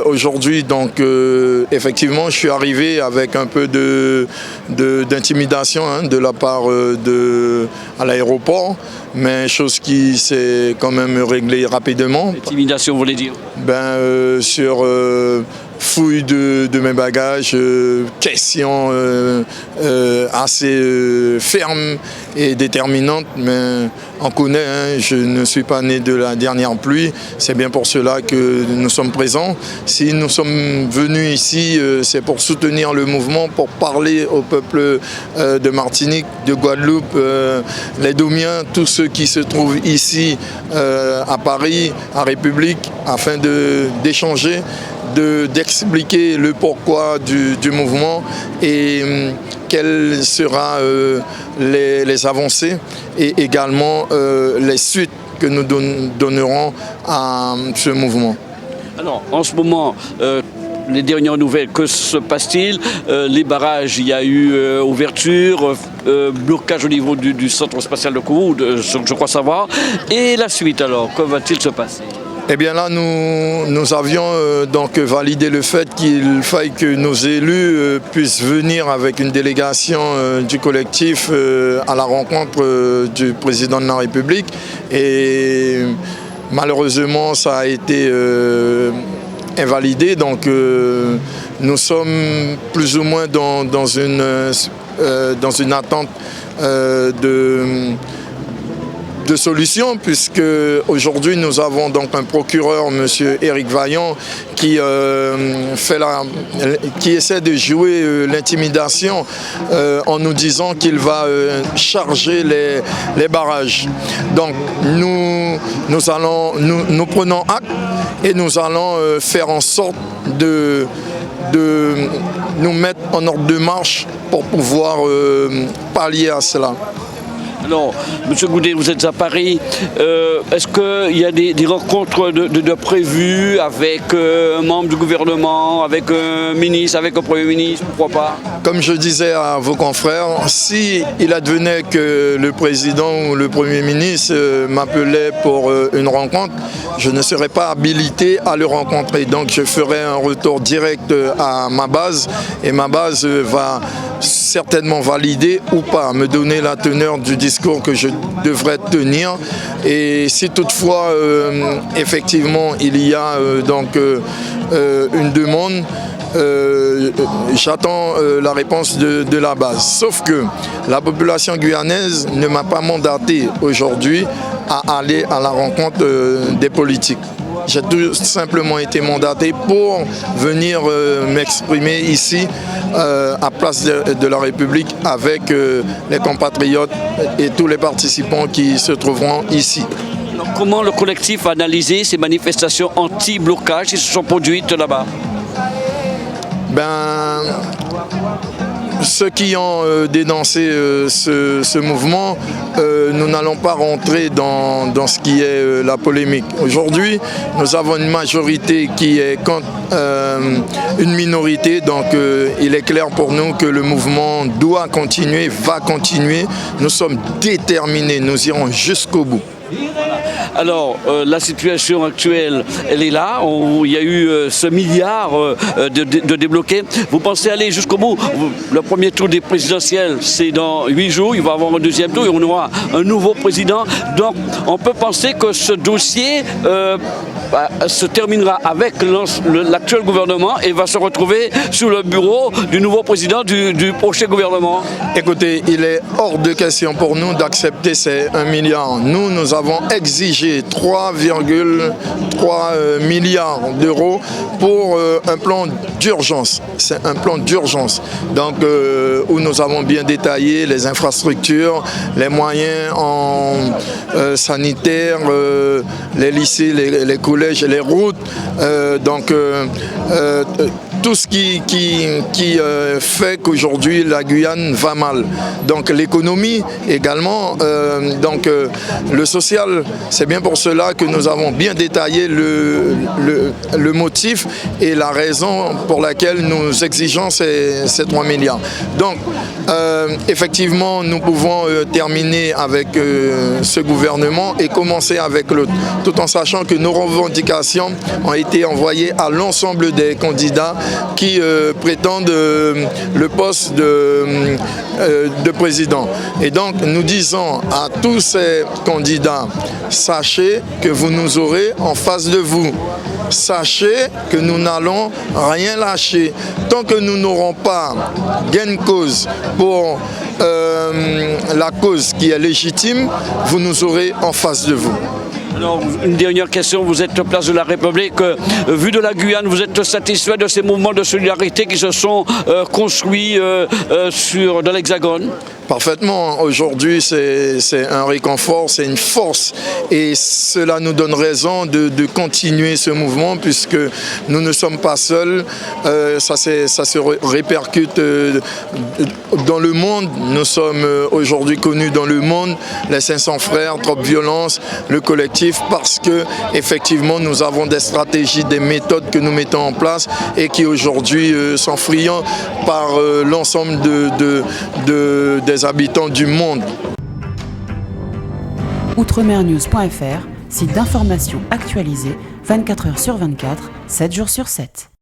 Aujourd'hui, donc, effectivement, je suis arrivé avec un peu d'intimidation de la part à l'aéroport, mais chose qui s'est quand même réglée rapidement. Intimidation, vous voulez dire? Sur fouille de mes bagages, questions assez fermes et déterminantes, mais on connaît, je ne suis pas né de la dernière pluie, c'est bien pour cela que nous sommes présents. Si nous sommes venus ici, c'est pour soutenir le mouvement, pour parler au peuple de Martinique, de Guadeloupe, les Domiens, tous ceux qui se trouvent ici à Paris, à République, afin d'échanger, d'expliquer le pourquoi du mouvement et quelles seront les avancées et également les suites que nous donnerons à ce mouvement. Alors, en ce moment, les dernières nouvelles, que se passe-t-il? Les barrages, il y a eu ouverture, blocage au niveau du centre spatial de Kourou, je crois savoir. Et la suite alors, que va-t-il se passer? Eh bien là, nous avions donc validé le fait qu'il faille que nos élus puissent venir avec une délégation du collectif à la rencontre du président de la République. Et malheureusement, ça a été invalidé. Donc nous sommes plus ou moins dans une attente de solutions, puisque aujourd'hui nous avons donc un procureur, M. Éric Vaillant, qui essaie de jouer l'intimidation en nous disant qu'il va charger les barrages. Donc nous prenons acte et nous allons faire en sorte de nous mettre en ordre de marche pour pouvoir pallier à cela. Alors, M. Goudet, vous êtes à Paris. Est-ce qu'il y a des rencontres de prévues avec un membre du gouvernement, avec un ministre, avec un Premier ministre, pourquoi pas? Comme je disais à vos confrères, si il advenait que le président ou le Premier ministre m'appelait pour une rencontre, je ne serais pas habilité à le rencontrer. Donc je ferai un retour direct à ma base et ma base va certainement valider ou pas, me donner la teneur du discours que je devrais tenir. Et si toutefois, effectivement, il y a une demande, j'attends la réponse de la base. Sauf que la population guyanaise ne m'a pas mandaté aujourd'hui à aller à la rencontre des politiques. J'ai tout simplement été mandaté pour venir m'exprimer ici à Place de la République avec les compatriotes et tous les participants qui se trouveront ici. Alors, comment le collectif a analysé ces manifestations anti-blocage qui se sont produites là-bas? Ceux qui ont dénoncé ce mouvement, nous n'allons pas rentrer dans ce qui est la polémique. Aujourd'hui, nous avons une majorité qui est contre une minorité, donc il est clair pour nous que le mouvement doit continuer, va continuer. Nous sommes déterminés, nous irons jusqu'au bout. Alors, la situation actuelle, elle est là. Il y a eu ce milliard de débloqués. Vous pensez aller jusqu'au bout? Le premier tour des présidentielles, c'est dans 8 jours. Il va y avoir un deuxième tour et on aura un nouveau président. Donc, on peut penser que ce dossier se terminera avec l'actuel gouvernement et va se retrouver sur le bureau du nouveau président du prochain gouvernement. Écoutez, il est hors de question pour nous d'accepter ces 1 milliard. Nous avons exigé 3,3 milliards d'euros pour un plan d'urgence. C'est un plan d'urgence. Donc, où nous avons bien détaillé les infrastructures, les moyens sanitaires, les lycées, les collèges, les routes. Tout ce qui fait qu'aujourd'hui la Guyane va mal. Donc l'économie également, le social, c'est bien pour cela que nous avons bien détaillé le motif et la raison pour laquelle nous exigeons ces 3 milliards. Donc effectivement, nous pouvons terminer avec ce gouvernement et commencer avec l'autre, tout en sachant que nos revendications ont été envoyées à l'ensemble des candidats qui prétendent le poste de président. Et donc, nous disons à tous ces candidats, sachez que vous nous aurez en face de vous. Sachez que nous n'allons rien lâcher. Tant que nous n'aurons pas gain de cause pour la cause qui est légitime, vous nous aurez en face de vous. Alors, une dernière question, vous êtes place de la République. Vu de la Guyane, vous êtes satisfait de ces mouvements de solidarité qui se sont construits dans l'Hexagone ? Parfaitement. Aujourd'hui, c'est un réconfort, c'est une force. Et cela nous donne raison de continuer ce mouvement puisque nous ne sommes pas seuls. Ça se répercute dans le monde. Nous sommes aujourd'hui connus dans le monde, les 500 frères, Trop Violence, le collectif, parce que effectivement nous avons des stratégies, des méthodes que nous mettons en place et qui aujourd'hui sont friands par l'ensemble des habitants du monde. Outremernews.fr, site d'information actualisé 24 heures sur 24, 7 jours sur 7.